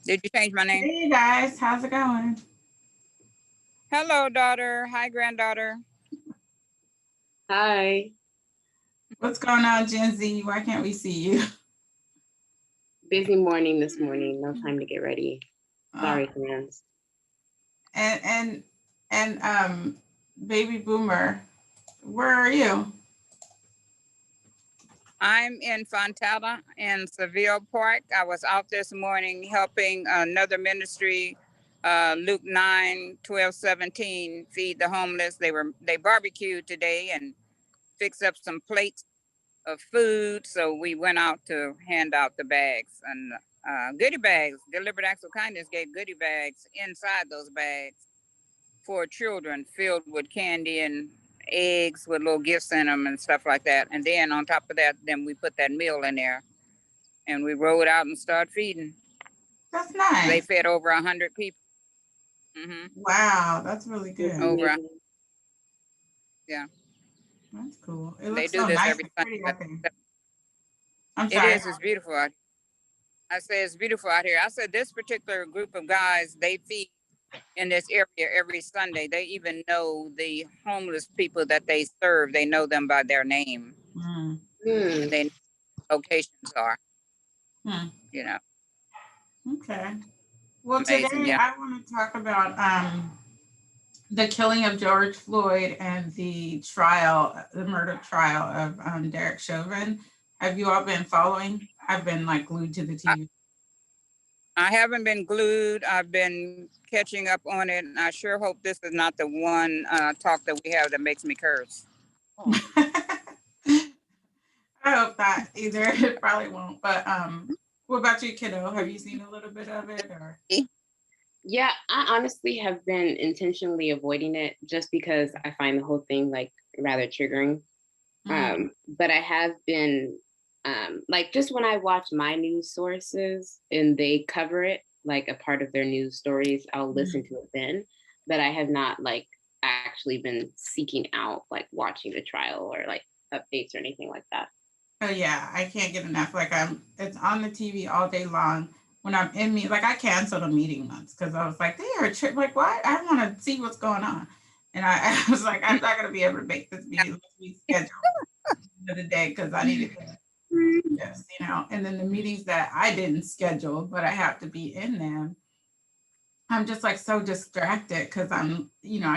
Did you change my name? Hey, you guys, how's it going? Hello, daughter. Hi, granddaughter. Hi. What's going on, Gen Z? Why can't we see you? Busy morning this morning. No time to get ready. Uh, Sorry, fans. and baby boomer, where are you? I'm in Fontana in Seville Park. I was out this morning helping another ministry, Luke 9, 12, 17, feed the homeless. They barbecued today and fixed up some plates of food. So we went out to hand out the bags and goodie bags. Deliberate Acts of Kindness gave goodie bags inside those bags for children filled with candy and eggs with little gifts in them and stuff like that. And then on top of that, then we put that meal in there and we rolled out and started feeding. That's They nice. fed over 100 people. Wow, that's really good. Over, yeah. That's cool. It They looks do so this nice every and pretty out there. Sunday. I'm It sorry. is. It's beautiful out. I say it's beautiful out here. I said this particular group of guys, they feed in this area every Sunday. They even know the homeless people that they serve. They know them by their name. Mm. And they know what locations are. Hmm. You know. Okay. Well, Amazing. today Yeah. I want to talk about the killing of George Floyd and the trial, the murder trial of Derek Chauvin. Have you all been following? I've been like glued to the TV. I haven't been glued. I've been catching up on it. And I sure hope this is not the one talk that we have that makes me curse. I hope not either. It probably won't. But what about you, kiddo? Have you seen a little bit of it or? Yeah, I honestly have been intentionally avoiding it just because I find the whole thing like rather triggering. But I have been like just when I watch my news sources and they cover it like a part of their news stories, I'll listen to it then. But I have not like actually been seeking out like watching the trial or like updates or anything like that. Oh yeah, I can't get enough. Like it's on the TV all day long. When I'm in me, like I canceled a meeting once because I was like, they are like, why? I want to see what's going on, and I was like, I'm not gonna be able to make this meeting. Let's reschedule for the day because I needed to just, And then the meetings that I didn't schedule, but I have to be in them. I'm just like so distracted because I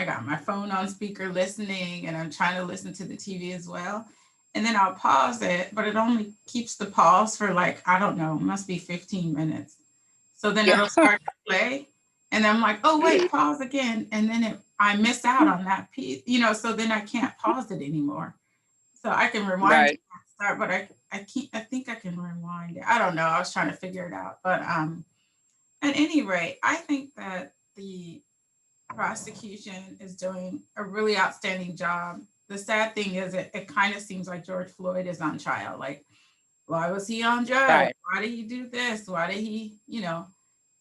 got my phone on speaker listening and I'm trying to listen to the TV as well. And then I'll pause it, but it only keeps the pause for like, I don't know, must be 15 minutes. So then it'll start to play. And I'm like, oh, wait, pause again. And then I miss out on that piece, so then I can't pause it anymore. So I can rewind it and start, but I can't, I think I can rewind it. I don't know. I was trying to figure it out. But at any rate, I think that the prosecution is doing a really outstanding job. The sad thing is, it kind of seems like George Floyd is on trial. Like, why was he on drugs? Why did he do this? Why did he,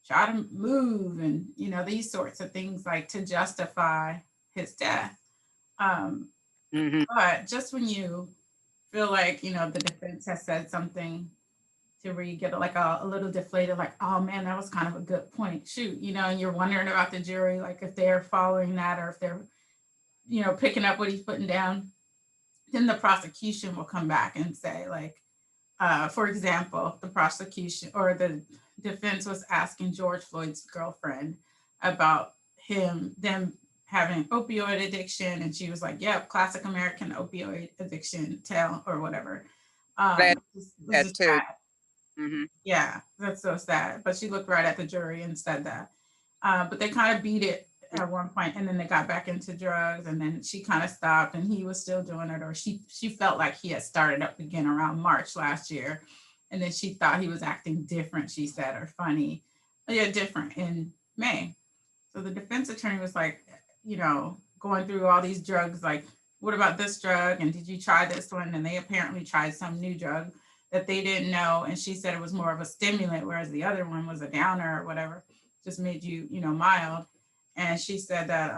try to move and, these sorts of things like to justify his death. But just when you feel like, the defense has said something to where you get like a little deflated, like, oh man, that was kind of a good point. Shoot, and you're wondering about the jury, like if they're following that or if they're, picking up what he's putting down, then the prosecution will come back and say, like, for example, the prosecution or the defense was asking George Floyd's girlfriend about them having opioid addiction. And she was like, yep, classic American opioid addiction tale or whatever. This is sad. Yeah, that's so sad. But she looked right at the jury and said that. But they kind of beat it at one point, and then they got back into drugs, and then she kind of stopped, and he was still doing it, or she felt like he had started up again around March last year, and then she thought he was acting different. She said, or funny, yeah, different in May. So the defense attorney was like, going through all these drugs, like, what about this drug? And did you try this one? And they apparently tried some new drug that they didn't know. And she said it was more of a stimulant, whereas the other one was a downer or whatever, just made you, mild. And she said that,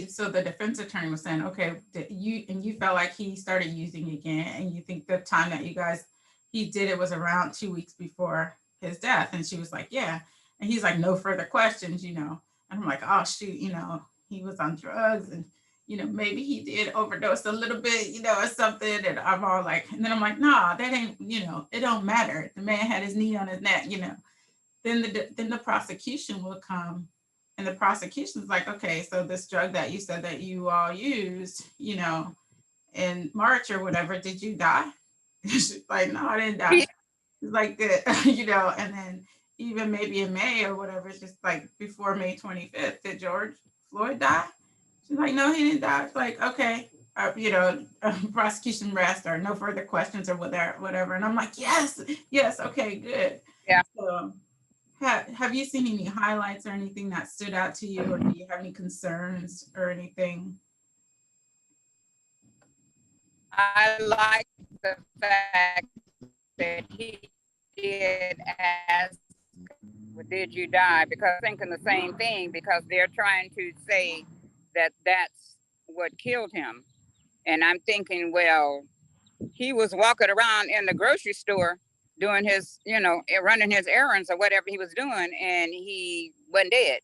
so the defense attorney was saying, okay, you felt like he started using again. And you think the time that he did it was around 2 weeks before his death? And she was like, yeah. And he's like, no further questions, you know. And I'm like, oh shoot, you know, he was on drugs and, you know, maybe he did overdose a little bit, you know, or something. And I'm all like, and then I'm like, nah, that ain't, you know, it don't matter. The man had his knee on his neck, you know. Then the prosecution will come, and the prosecution's like, okay, so this drug that you said that you all used, you know, in March or whatever, did you die? She's like, no, I didn't die. It's like that, you know, and then even maybe in May or whatever, it's just like before May 25th, did George Floyd die? She's like, no, he didn't die. It's like, okay, you know, prosecution rest or no further questions or whatever. And I'm like, yes, yes, okay, good. Yeah. So, have you seen any highlights or anything that stood out to you, or do you have any concerns or anything? I like the fact that he did ask, well, did you die? Because I'm thinking the same thing, because they're trying to say that that's what killed him. And I'm thinking, well, he was walking around in the grocery store doing his, you know, running his errands or whatever he was doing, and he wasn't dead.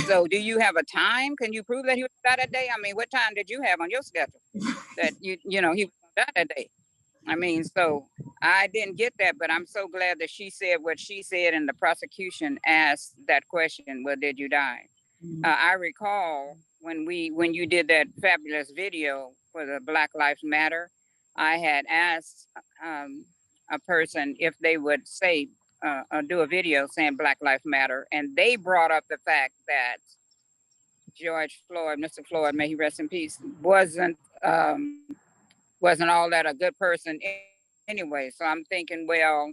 So do you have a time? Can you prove that he was died that day? I mean, what time did you have on your schedule that you know, he was died that day? I mean, so I didn't get that, but I'm so glad that she said what she said, and the prosecution asked that question, well, did you die? I recall when you did that fabulous video for the Black Lives Matter, I had asked a person if they would say, do a video saying Black Lives Matter, and they brought up the fact that George Floyd, Mr. Floyd, may he rest in peace, wasn't all that a good person anyway. So I'm thinking, well,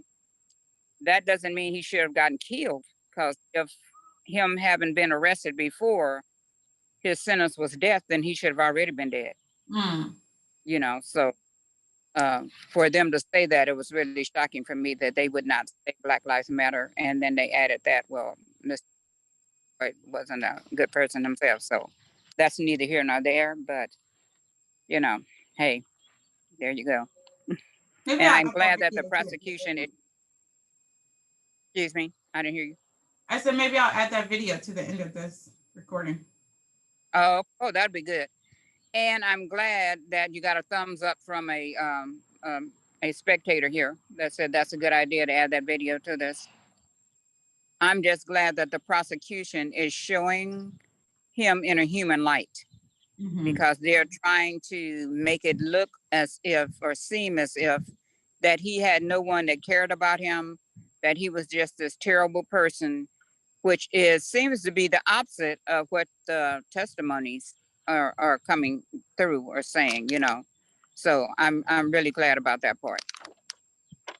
that doesn't mean he should have gotten killed, because if him having been arrested before, his sentence was death, then he should have already been dead. You know, so for them to say that, it was really shocking for me that they would not say Black Lives Matter, and then they added that, well, Mr. Floyd wasn't a good person himself. So that's neither here nor there, but you know, hey, there you go. Maybe And I'll I'm add that glad that the video to prosecution, excuse me, I didn't hear you. I said maybe I'll add that video to the end of this recording. Oh, that'd be good. And I'm glad that you got a thumbs up from a spectator here that said that's a good idea to add that video to this. I'm just glad that the prosecution is showing him in a human light, because they're trying to make it look as if, or seem as if, that he had no one that cared about him, that he was just this terrible person, which seems to be the opposite of what the testimonies are coming through or saying, you know. So I'm really glad about that part.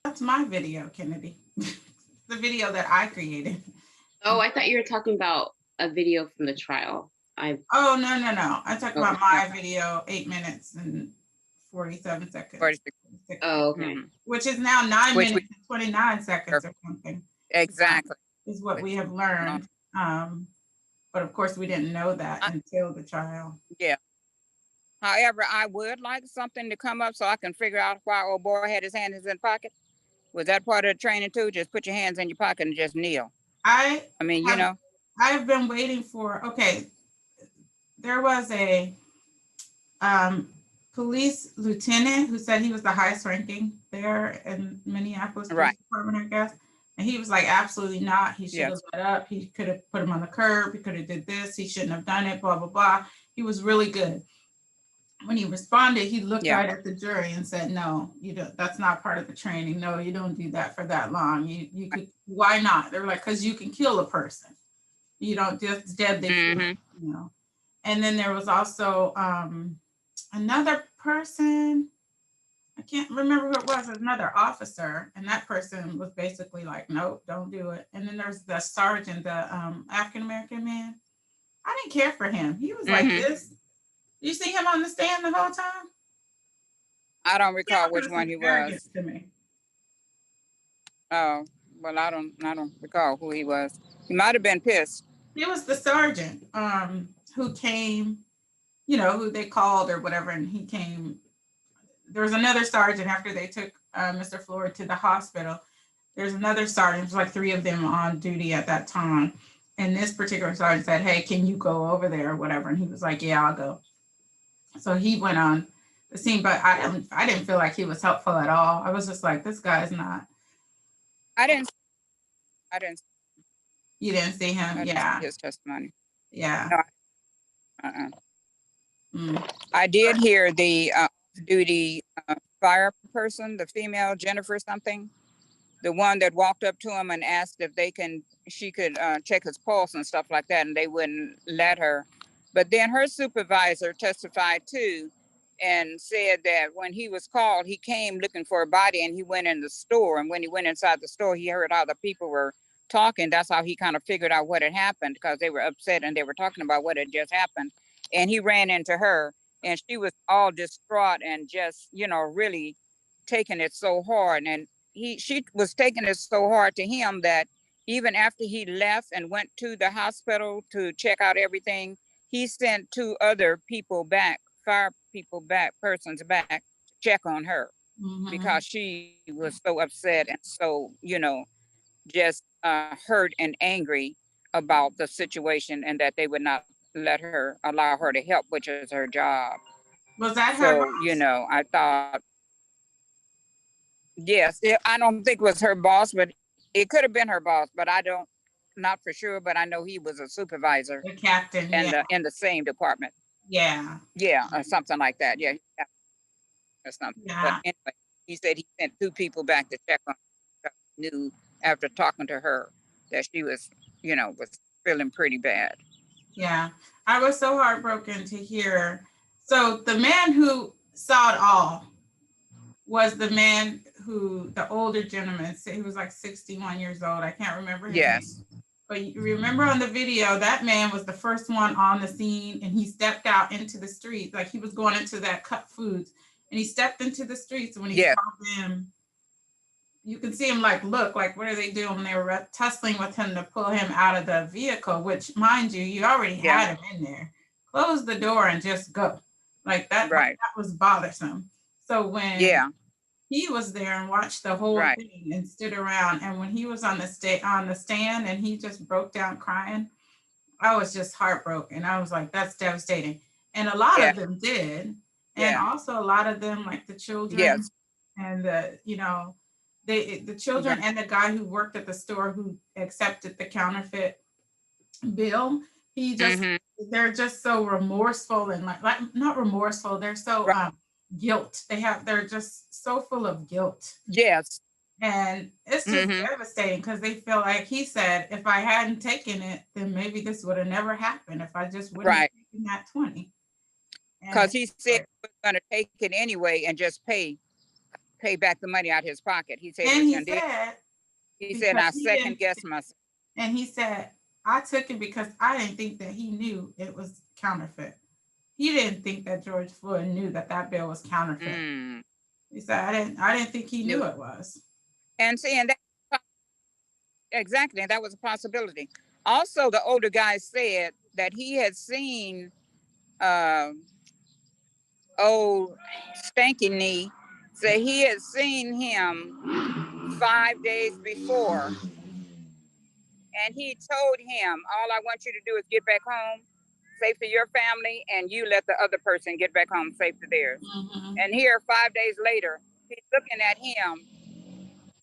That's my video, Kennedy. The video that I created. Oh, I thought you were talking about a video from the trial. Oh, no. I'm talking about my video, 8 minutes and 47 seconds. 46. Oh, okay. Which is now 9 minutes and 29 seconds or something. Exactly. Is what we have learned. But of course, we didn't know that until the trial. Yeah. However, I would like something to come up so I can figure out why old boy had his hands in his pocket. Was that part of the training too? Just put your hands in your pocket and just kneel. I mean, you know. I've been waiting for, okay, there was a police lieutenant who said he was the highest ranking there in Minneapolis Police Department, I guess. And he was like, absolutely not. He should have let up. He could have put him on the curb. He could have did this. He shouldn't have done it, blah, blah, blah. He was really good. When he responded, he looked right at the jury and said, no, you don't, that's not part of the training. No, you don't do that for that long. You could, why not? They're like, because you can kill a person. You don't just deadly, you know. And then there was also another person, I can't remember who it was, another officer, and that person was basically like, nope, don't do it. And then there's the sergeant, the African-American man. I didn't care for him. He was like this. You see him on the stand the whole time? I don't recall which one he was. To me. Oh, well, I don't recall who he was. He might have been pissed. He was the sergeant who came, you know, who they called or whatever, and he came. There was another sergeant after they took Mr. Floyd to the hospital. there's another sergeant, there's like 3 of them on duty at that time. And this particular sergeant said, hey, can you go over there or whatever? And he was like, yeah, I'll go. So he went on the scene, but I didn't feel like he was helpful at all. I was just like, this guy's not. I didn't. You didn't see him? I didn't Yeah. see his testimony. Yeah. No. Mm. I did hear the duty fire person, the female Jennifer something, the one that walked up to him and asked if she could check his pulse and stuff like that, and they wouldn't let her. But then her supervisor testified too, and said that when he was called, he came looking for a body, and he went in the store. And when he went inside the store, he heard how the people were talking. That's how he kind of figured out what had happened, because they were upset and they were talking about what had just happened. And he ran into her, and she was all distraught and just, really taking it so hard. And she was taking it so hard to him that even after he left and went to the hospital to check out everything, he sent 2 other people back, persons back, to check on her, because she was so upset and so, just hurt and angry about the situation, and that they would not allow her to help, which is her job. Was that her So, boss? I thought, yes, I don't think it was her boss, but it could have been her boss, but not for sure, but I know he was a supervisor The captain, yeah. in the same department. Yeah. Yeah, or something like that. Yeah, or something. Yeah. But anyway, he said he sent 2 people back to check on her. Knew after talking to her that she was, was feeling pretty bad. Yeah. I was so heartbroken to hear. So the man who saw it all was the man the older gentleman said, he was like 61 years old. I can't remember his name. But you remember on the video, that man was the first one on the scene, and he stepped out into the street, like he was going into that cut foods, and he stepped into the streets. And when he saw them, you can see him look, what are they doing? They were tussling with him to pull him out of the vehicle, which, mind you already had him in there. Close the door and just go. That, that was bothersome. So when he was there and watched the whole thing and stood around, and when he was on the stand and he just broke down crying, I was just heartbroken. I was like, that's devastating. And a lot of them did. And also a lot of them, like the children and the children and the guy who worked at the store who accepted the counterfeit bill, he just they're just so remorseful and not remorseful, they're so guilt. They're just so full of guilt. Yes. And it's just devastating, because they feel like he said, if I hadn't taken it, then maybe this would have never happened, if I just wouldn't have taken that 20. Because he said he was going to take it anyway and just pay back the money out of his pocket. He said, I second guessed myself. And he said, I took it because I didn't think that he knew it was counterfeit. He didn't think that George Floyd knew that bill was counterfeit. He said, I didn't think he knew it was. And seeing that, exactly, that was a possibility. Also, the older guy said that he had seen old Stanky Knee, say he had seen him 5 days before, and he told him, all I want you to do is get back home safe to your family, and you let the other person get back home safe to theirs. And here, 5 days later, he's looking at him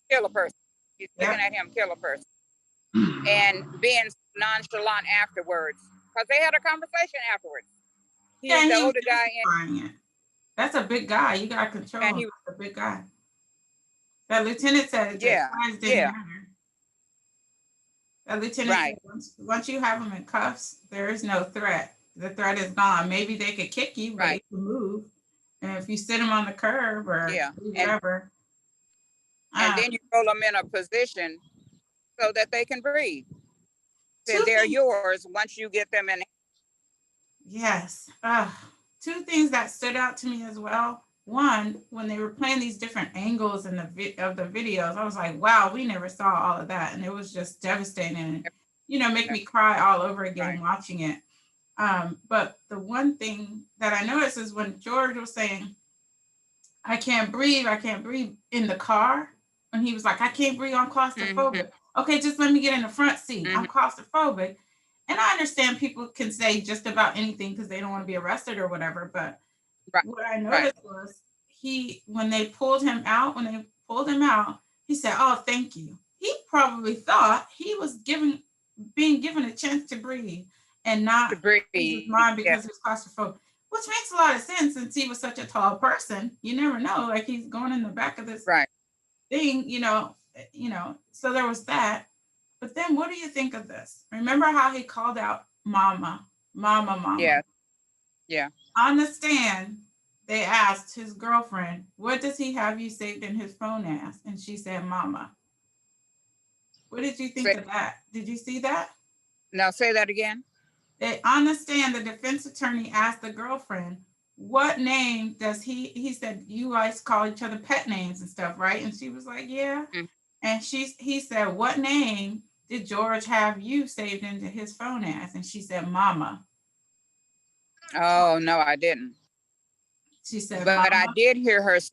kill a person. He's looking at him kill a person, and being nonchalant afterwards, because they had a conversation afterwards. He's the older guy. That's a big guy. You got control. And he was a big guy. That lieutenant said it. Didn't matter. That lieutenant said, once you have them in cuffs, there is no threat. The threat is gone. Maybe they could kick you, but they can move. And if you sit them on the curb or whatever. And then you roll them in a position so that they can breathe. So they're yours once you get them in. Yes. 2 things that stood out to me as well. One, when they were playing these different angles of the videos, I was like, wow, we never saw all of that. And it was just devastating and, make me cry all over again watching it. But the one thing that I noticed is when George was saying, I can't breathe in the car, when he was like, I can't breathe, I'm claustrophobic. Okay, just let me get in the front seat. I'm claustrophobic. And I understand people can say just about anything because they don't want to be arrested or whatever. But what I noticed was when they pulled him out, he said, oh, thank you. He probably thought he was being given a chance to breathe and not To breathe. his mind because he was claustrophobic, which makes a lot of sense since he was such a tall person. You never know, like he's going in the back of this thing, so there was that. But then what do you think of this? Remember how he called out mama, mama, mama? Yeah. On the stand, they asked his girlfriend, what does he have you saved in his phone as? And she said, mama. What did you think of that? Did you see that? Now say that again. On the stand, the defense attorney asked the girlfriend, what name does he said, you guys call each other pet names and stuff, right? And she was like, yeah. And he said, what name did George have you saved into his phone as? And she said, mama. Oh, no, I didn't. She said, but mama. I did hear her say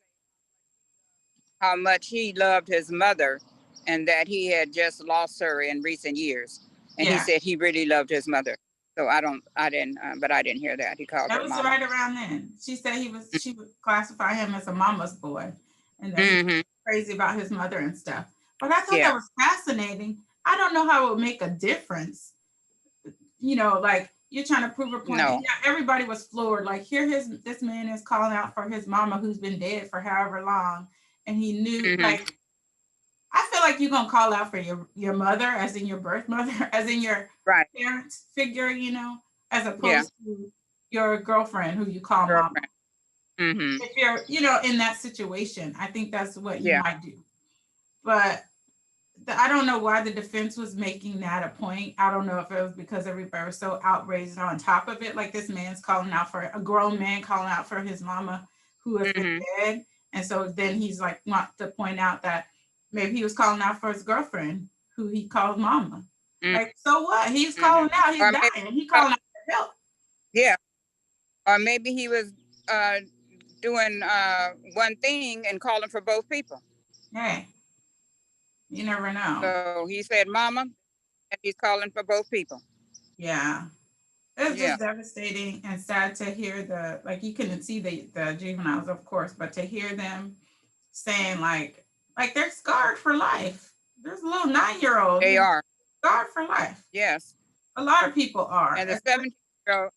how much he loved his mother and that he had just lost her in recent years. And he said he really loved his mother. So I didn't hear that. He called her mama. That was right around then. She said she would classify him as a mama's boy and that he was crazy about his mother and stuff. But I thought that was fascinating. I don't know how it would make a difference. Like you're trying to prove a point. No. Yeah, everybody was floored. Like here this man is calling out for his mama who's been dead for however long. And he knew like, I feel like you're gonna call out for your mother, as in your birth mother, as in your parent figure, as opposed to your girlfriend who you call mama. If you're, in that situation, I think that's what you might do. But I don't know why the defense was making that a point. I don't know if it was because everybody was so outraged on top of it. Like this man's calling out for a grown man calling out for his mama who has been dead. And so then he's like, want to point out that maybe he was calling out for his girlfriend who he called mama. Like, so what? He's calling out, he's dying. He calling out for help. Yeah. Or maybe he was doing one thing and calling for both people. Hey, you never know. So he said mama, and he's calling for both people. Yeah. It's just devastating and sad to hear you couldn't see the juveniles, of course, but to hear them saying like they're scarred for life. There's a little 9-year-old. They are. Scarred for life. Yes. A lot of people are. And the 17-year-old,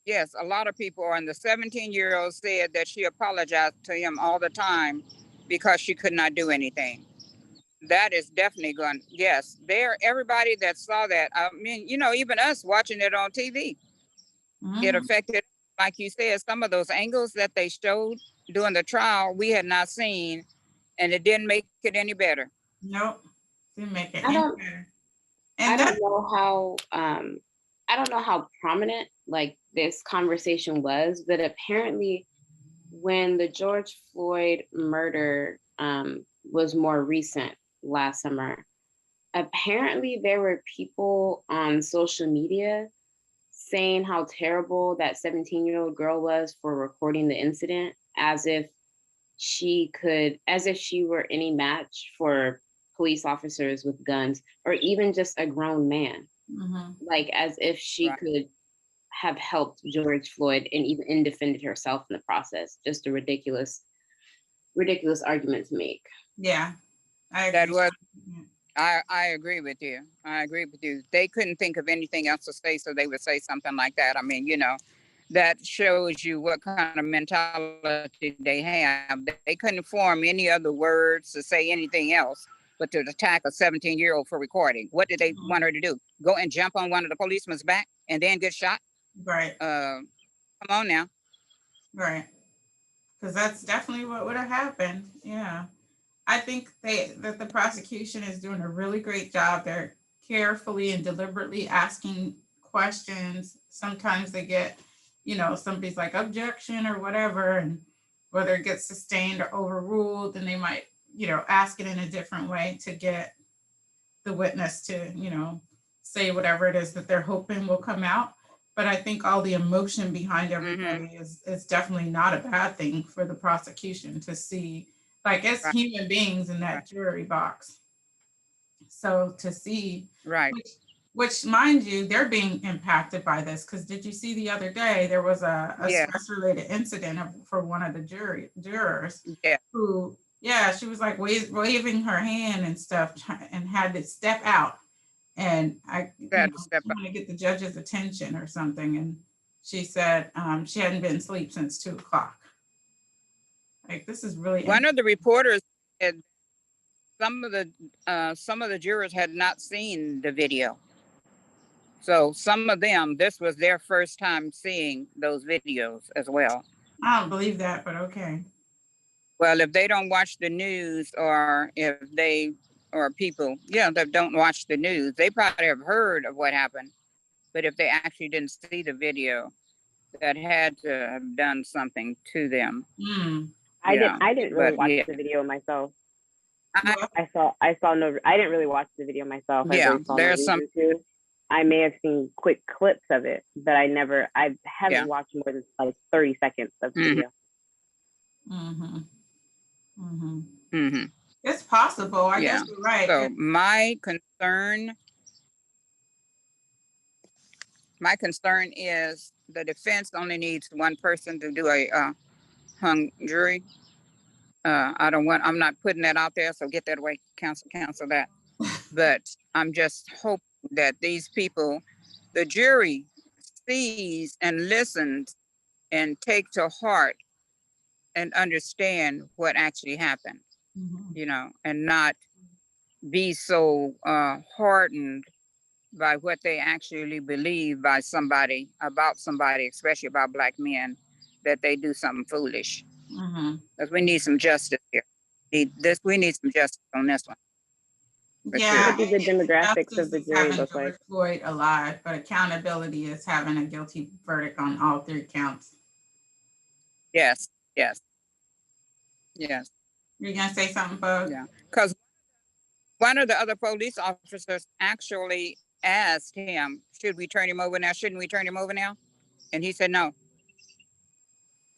yes, a lot of people are. And the 17-year-old said that she apologized to him all the time because she could not do anything. That is definitely going. Yes, everybody that saw that. I mean, even us watching it on TV, it affected, like you said, some of those angles that they showed during the trial we had not seen, and it didn't make it any better. Nope, didn't make it any better. And I don't know how prominent like this conversation was, but apparently, when the George Floyd murder was more recent last summer, apparently there were people on social media saying how terrible that 17-year-old girl was for recording the incident, as if she were any match for police officers with guns, or even just a grown man. Like as if she could have helped George Floyd and even defended herself in the process. Just a ridiculous argument to make. Yeah. I agree with you. I agree with you. They couldn't think of anything else to say, so they would say something like that. I mean, that shows you what kind of mentality they have. They couldn't form any other words to say anything else but to attack a 17-year-old for recording. What did they want her to do? Go and jump on one of the policemen's back and then get shot? Right. Come on now. Right. Because that's definitely what would have happened. Yeah. I think that the prosecution is doing a really great job. They're carefully and deliberately asking questions. Sometimes they get, somebody's like objection or whatever, and whether it gets sustained or overruled, then they might, ask it in a different way to get the witness to, say whatever it is that they're hoping will come out. But I think all the emotion behind everybody is definitely not a bad thing for the prosecution to see Like it's Right. human beings in Right. that jury box. So to see, Right. which mind you, they're being impacted by this. Because did you see the other day there was a Yeah. stress-related incident for one of the jurors Yeah. who, yeah, she was like waving her hand and stuff and had to step out. And I, Got to step up. want to get the judge's attention or something. And she said she hadn't been asleep since 2 o'clock. Like this is really One of the reporters said some of the jurors had not seen the video. So some of them, this was their first time seeing those videos as well. I don't believe that, but okay. Well, if they don't watch the news, or if they or people, that don't watch the news, they probably have heard of what happened. But if they actually didn't see the video, that had to have done something to them. I didn't really watch the video myself. I saw no. I didn't really watch the video myself. I really saw there's no reason to. I may have seen quick clips of it, but I haven't watched more than like 30 seconds of the video. It's possible. I guess you're right. So my concern is the defense only needs one person to do a hung jury. I'm not putting that out there, so get that away, cancel that. But I'm just hoping that these people, the jury, sees and listens and take to heart and understand what actually happened, and not be so hardened by what they actually believe about somebody, especially about Black men, that they do something foolish. Because we need some justice here. We need some justice on this one. Yeah, what do the demographics of the jury look like? Floyd alive, but accountability is having a guilty verdict on all 3 counts. Yes. You're gonna say something, Bug? Yeah, because one of the other police officers actually asked him, "Should we turn him over now? Shouldn't we turn him over now?" And he said no.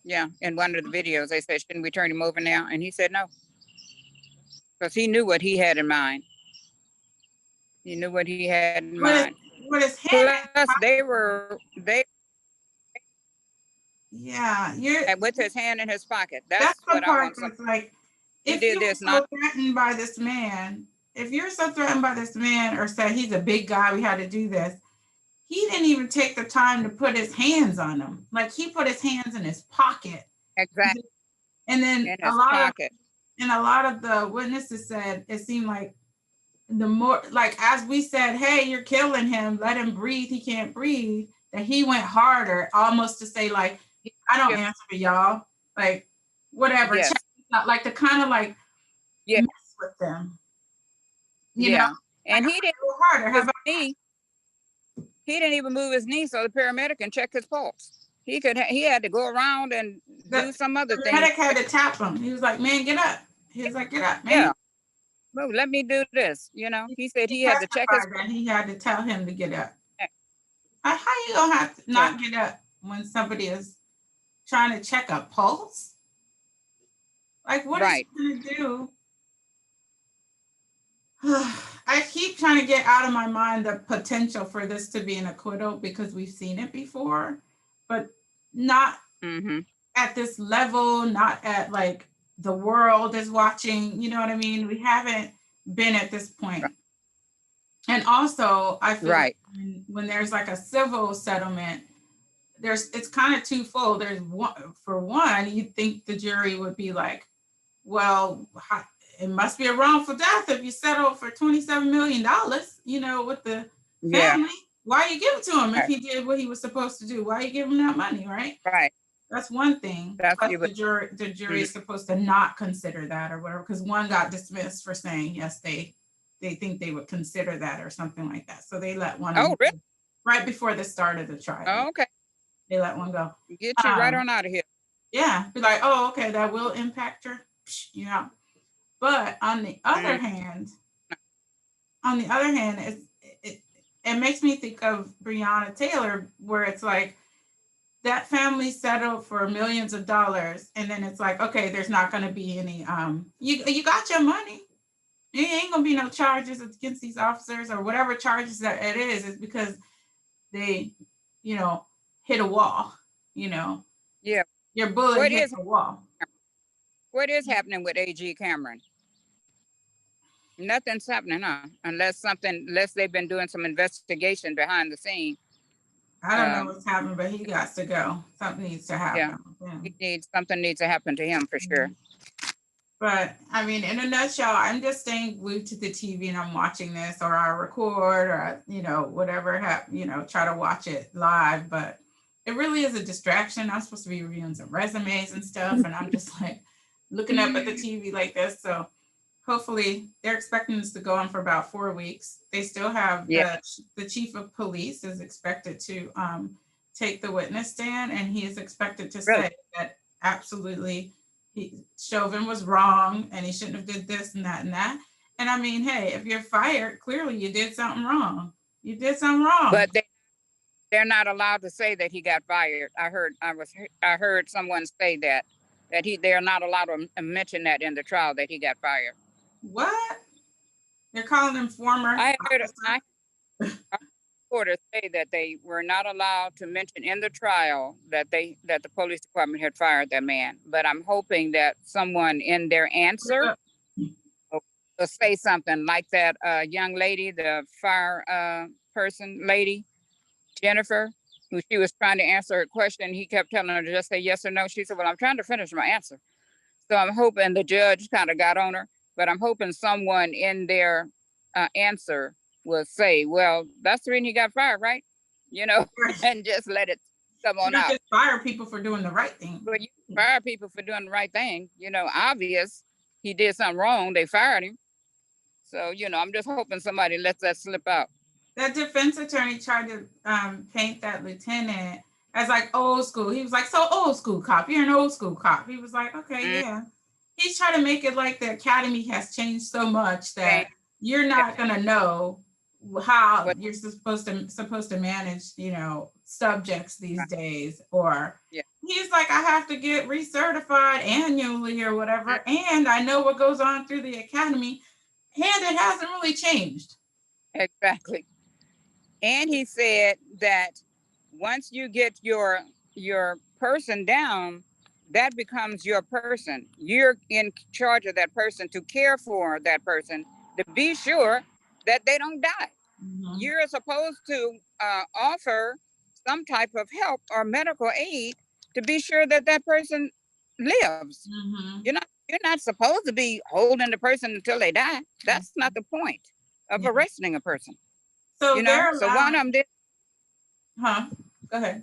Yeah, in one of the videos, they said, "Shouldn't we turn him over now?" And he said no, because he knew what he had in mind. With his hand. Plus, with his hand in his pocket. That's the what part I want. That's like, if you're so threatened by this man, or say he's a big guy, we had to do this. He didn't even take the time to put his hands on him. Like he put his hands in his pocket. Exactly. And then a lot of the witnesses said it seemed like the more, like as we said, hey, you're killing him, let him breathe, he can't breathe, that he went harder, almost to say like, I don't answer to y'all, like whatever. Yes. Like to kind of like mess with them. You know? And like, he didn't go harder. He didn't even move his knee so the paramedic can check his pulse. He had to go around and do some other thing. The paramedic had to tap him. He was like, man, get up. He was like, get up, man. Yeah. Well, let me do this. He said he had to check his. And he had to tell him to get up. How you gonna have to not get up when somebody is trying to check a pulse? Like, what is he gonna do? I keep trying to get out of my mind the potential for this to be an acquittal because we've seen it before, but not at this level, not at like the world is watching, you know what I mean? We haven't been at this point. And also, I feel like when there's like a civil settlement, it's kind of twofold. There's one, you'd think the jury would be like, well, it must be a wrongful death if you settle for $27 million, with the family. Why you give it to him if he did what he was supposed to do? Why you give him that money, right? Right. That's one thing. The jury is supposed to not consider that or whatever, because one got dismissed for saying, yes, they think they would consider that or something like that. So they let one really? Right before the start of the trial. Oh, okay. They let one go. Get you right on out of here. Yeah. Be like, oh, okay, that will impact her. But on the other hand, it makes me think of Breonna Taylor, where it's like, that family settled for millions of dollars, and then it's like, okay, there's not going to be any, you got your money. There ain't going to be no charges against these officers or whatever charges that it is because they, hit a wall, Yeah. your bullet hit a wall. What is happening with AG Cameron? Nothing's happening, huh? Unless they've been doing some investigation behind the scene. I don't know what's happening, but he got to go. Something needs to happen. Yeah. Something needs to happen to him for sure. But I mean, in a nutshell, I'm just staying glued to the TV and I'm watching this, or I record, or whatever, try to watch it live. But it really is a distraction. I'm supposed to be reviewing some resumes and stuff, and I'm just like looking up at the TV like this. So hopefully, they're expecting this to go on for about 4 weeks. They still have the chief of police is expected to take the witness stand, and he is expected to say that absolutely Chauvin was wrong and he shouldn't have did this and that and that. And I mean, hey, if you're fired, clearly you did something wrong. You did something wrong. But they're not allowed to say that he got fired. I heard someone say that they're not allowed to mention that in the trial that he got fired. What? They're calling him former. I heard reporters say that they were not allowed to mention in the trial that the police department had fired that man. But I'm hoping that someone in their answer will say something like that young lady, the fire person lady, Jennifer, who she was trying to answer a question. He kept telling her to just say yes or no. She said, well, I'm trying to finish my answer. So I'm hoping the judge kind of got on her, but I'm hoping someone in their answer will say, well, that's the reason he got fired, right? And just let it come on out. Just fire people for doing the right thing. But you fire people for doing the right thing. Obvious he did something wrong. They fired him. So, I'm just hoping somebody lets that slip out. That defense attorney tried to paint that lieutenant as like old school. He was like, so old school cop. You're an old school cop. He was like, okay, yeah. He's trying to make it like the academy has changed so much that you're not going to know how you're supposed to manage, subjects these days. Or he's like, I have to get recertified annually or whatever. And I know what goes on through the academy. And it hasn't really changed. Exactly. And he said that once you get your person down, that becomes your person. You're in charge of that person to care for that person, to be sure that they don't die. Mm-hmm. You're supposed to offer some type of help or medical aid to be sure that that person lives. Mm-hmm. You're not supposed to be holding the person until they die. That's not the point of arresting a person. So so one of them did. Huh? Go ahead.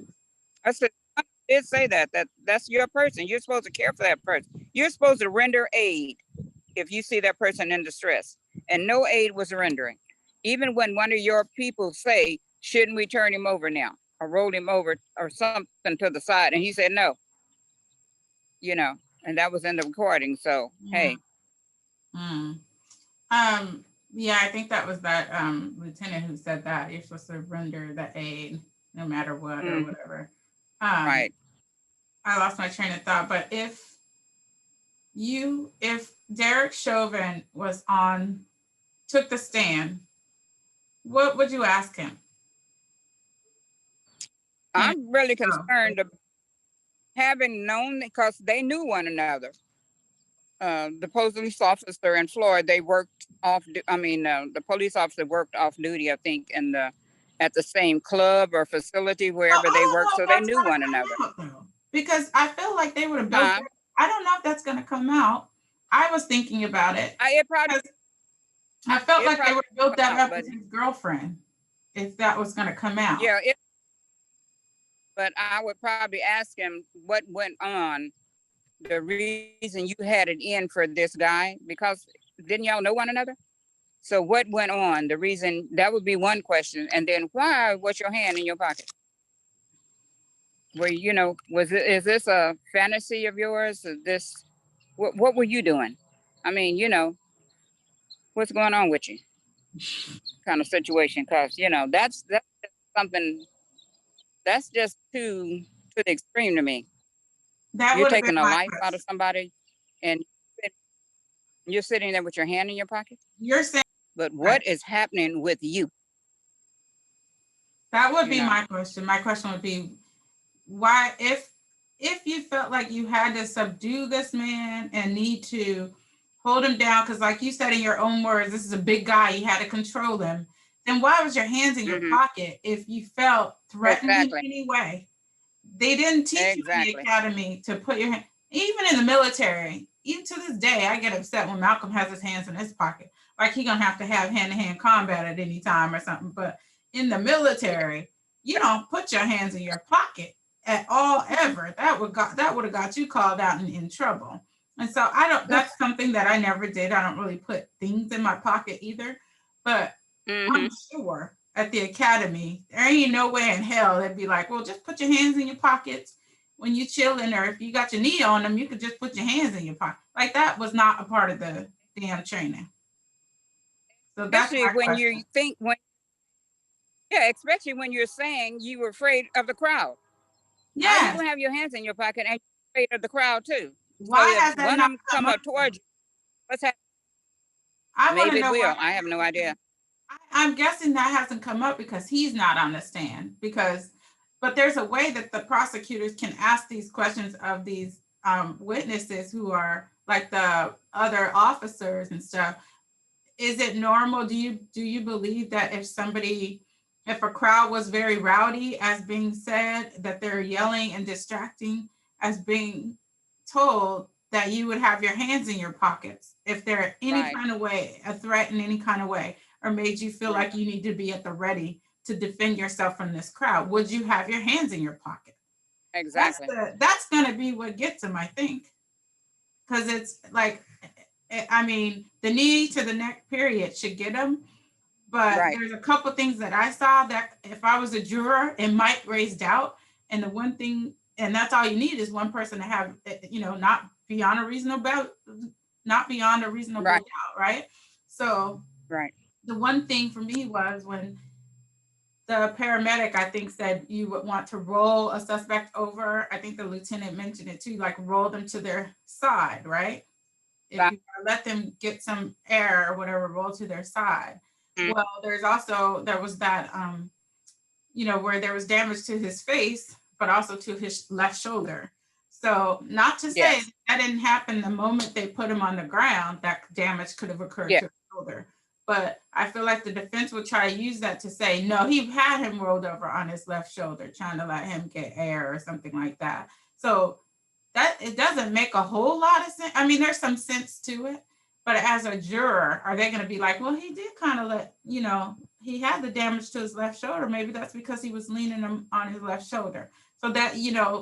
I said, one did say that's your person. You're supposed to care for that person. You're supposed to render aid if you see that person in distress. And no aid was rendering. Even when one of your people say, shouldn't we turn him over now or roll him over or something to the side? And he said, no. And that was in the recording. So, hey. Yeah, I think that was that lieutenant who said that you're supposed to render the aid no matter what or whatever. Right. I lost my train of thought, but if Derek Chauvin took the stand, what would you ask him? I'm really concerned about having known, because they knew one another. The police officer and Floyd, they worked off. The police officer worked off duty, I think, at the same club or facility wherever they worked, so they knew one another. Because I feel like they would have built. I don't know if that's going to come out. I was thinking about it. I felt like they would have built that up with his girlfriend if that was going to come out. Yeah, but I would probably ask him what went on. The reason you had it in for this guy, because didn't y'all know one another? So what went on? The reason, that would be one question. And then why was your hand in your pocket? Were is this a fantasy of yours? Is this, what were you doing? What's going on with you? Kind of situation. Cause that's something that's just too to the extreme to me. That You're would have been taking a my life out of question. somebody and you're sitting there with your hand in your pocket. You're saying, But right. what is happening with you? That would You be know, my question. My question would be, why, if you felt like you had to subdue this man and need to hold him down, because like you said in your own words, this is a big guy, you had to control him, then why was your hands in your pocket if you felt threatened exactly. in any way? They didn't teach you in the Exactly. academy to put your hand, even in the military, even to this day, I get upset when Malcolm has his hands in his pocket. Like he gonna have to have hand-to-hand combat at any time or something. But in the military, you don't put your hands in your pocket at all ever. That would have got you called out and in trouble. And so I don't, that's something that I never did. I don't really put things in my pocket either. But I'm sure at the academy, there ain't no way in hell they'd be like, well, just put your hands in your pockets when you chilling, or if you got your knee on them, you could just put your hands in your pocket. Like that was not a part of the damn training. So that's Especially my when question. you think especially when you're saying you were afraid of the crowd. How you Yes. gonna have your hands in your pocket and you're afraid of the crowd too? Why So has if that one of not them come come up? up towards you, what's happening? I want to Maybe it know will. why. I have no idea. I'm guessing that hasn't come up because he's not on the stand. But there's a way that the prosecutors can ask these questions of these witnesses who are like the other officers and stuff. Is it normal? Do you believe that if a crowd was very rowdy, as being said, that they're yelling and distracting, as being told that you would have your hands in your pockets if they're any kind of way, a threat in any kind of way, or made you feel like you need to be at the ready to defend yourself from this crowd? Would you have your hands in your pocket? Exactly. That's going to be what gets them, I think. Because it's like, I mean, the knee to the neck period should get them. But there's a couple things that I saw that if I was a juror, it might raise doubt. And the one thing, and that's all you need is one person to have, not beyond a reasonable doubt, right? So the one thing for me was when the paramedic, I think, said you would want to roll a suspect over. I think the lieutenant mentioned it too, like roll them to their side, right? If you let them get some air or whatever, roll to their side. Well, there was that, where there was damage to his face, but also to his left shoulder. So not to say that didn't happen the moment they put him on the ground, that damage could have occurred to the shoulder. But I feel like the defense would try to use that to say, no, he had him rolled over on his left shoulder, trying to let him get air or something like that. So that it doesn't make a whole lot of sense. I mean, there's some sense to it, but as a juror, are they going to be like, well, he did kind of he had the damage to his left shoulder. Maybe that's because he was leaning on his left shoulder. So that,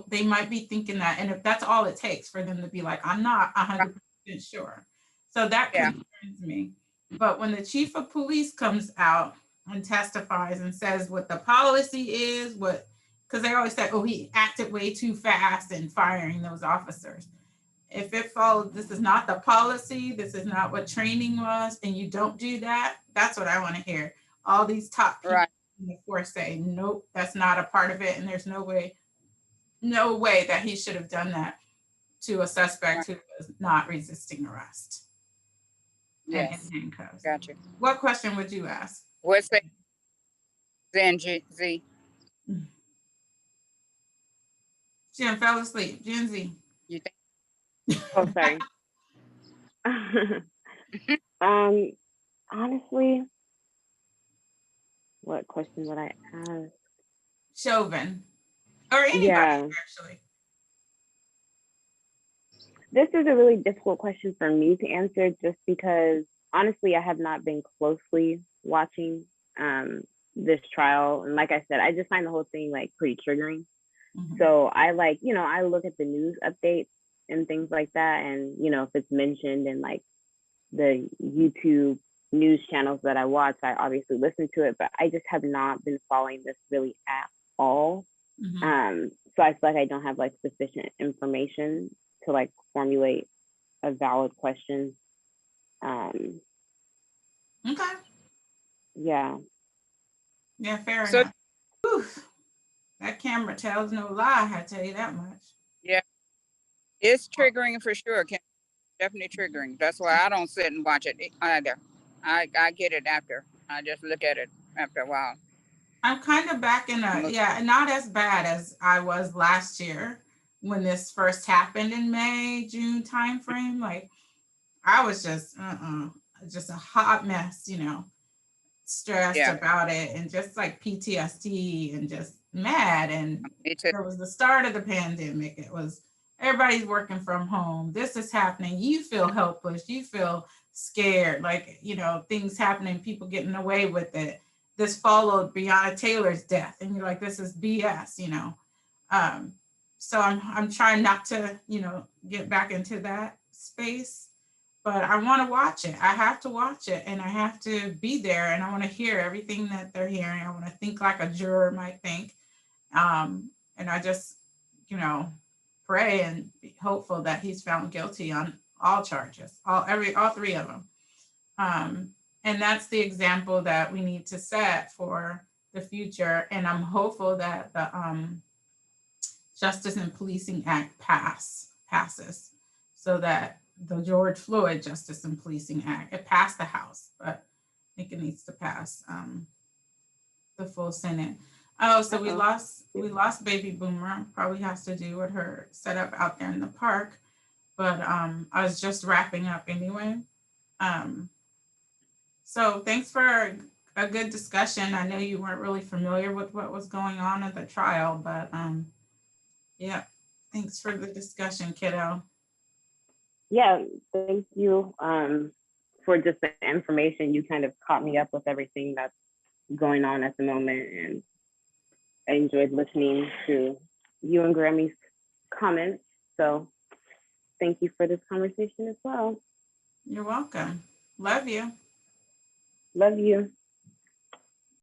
they might be thinking that. And if that's all it takes for them to be like, I'm not 100% sure. So that concerns me. But when the chief of police comes out and testifies and says what the policy is, because they always say, oh, he acted way too fast in firing those officers. If it followed, this is not the policy, this is not what training was, and you don't do that, that's what I want to hear. All these top people in the force say, nope, that's not a part of it, and there's no way that he should have done that to a suspect who was not resisting arrest. Yes. And in handcuffs. Gotcha. What question would you ask? What's that? Z. Jen fell asleep. Gen Z. You think? Oh, sorry. Honestly, what question would I ask? Chauvin. Or anybody, actually. This is a really difficult question for me to answer just because, honestly, I have not been closely watching this trial. And like I said, I just find the whole thing like pretty triggering. Mm-hmm. So I I look at the news updates and things like that. And, if it's mentioned in like the YouTube news channels that I watch, I obviously listen to it, but I just have not been following this really at all. Mm-hmm. So I feel like I don't have like sufficient information to like formulate a valid question. Okay. Yeah. Yeah, fair enough. Whew. that camera tells no lie, I tell you that much. Yeah, it's triggering for sure. Definitely triggering. That's why I don't sit and watch it either. I get it after. I just look at it after a while. I'm kind of back in yeah, not as bad as I was last year when this first happened in May, June timeframe. Like I was just a hot mess, stressed Yeah, about it and just like PTSD and just mad. And me too. it was the start of the pandemic. It was everybody's working from home. This is happening. You feel helpless. You feel scared, like, things happening, people getting away with it. This followed Breonna Taylor's death. And you're like, this is BS. Um, so I'm trying not to, get back into that space, but I want to watch it. I have to watch it and I have to be there and I want to hear everything that they're hearing. I want to think like a juror might think. And I just, pray and be hopeful that he's found guilty on all charges, all three of them. And that's the example that we need to set for the future. And I'm hopeful that the Justice and Policing Act passes so that the George Floyd Justice and Policing Act, it passed the House, but I think it needs to pass the full Senate. Oh, so we lost Baby Boomer. Probably has to do with her setup out there in the park. But I was just wrapping up anyway. So thanks for a good discussion. I know you weren't really familiar with what was going on at the trial, but yeah, thanks for the discussion, kiddo. Yeah, thank you for just the information. You kind of caught me up with everything that's going on at the moment, and I enjoyed listening to you and Grammy's comments. So thank you for this conversation as well. You're welcome. Love you. Love you.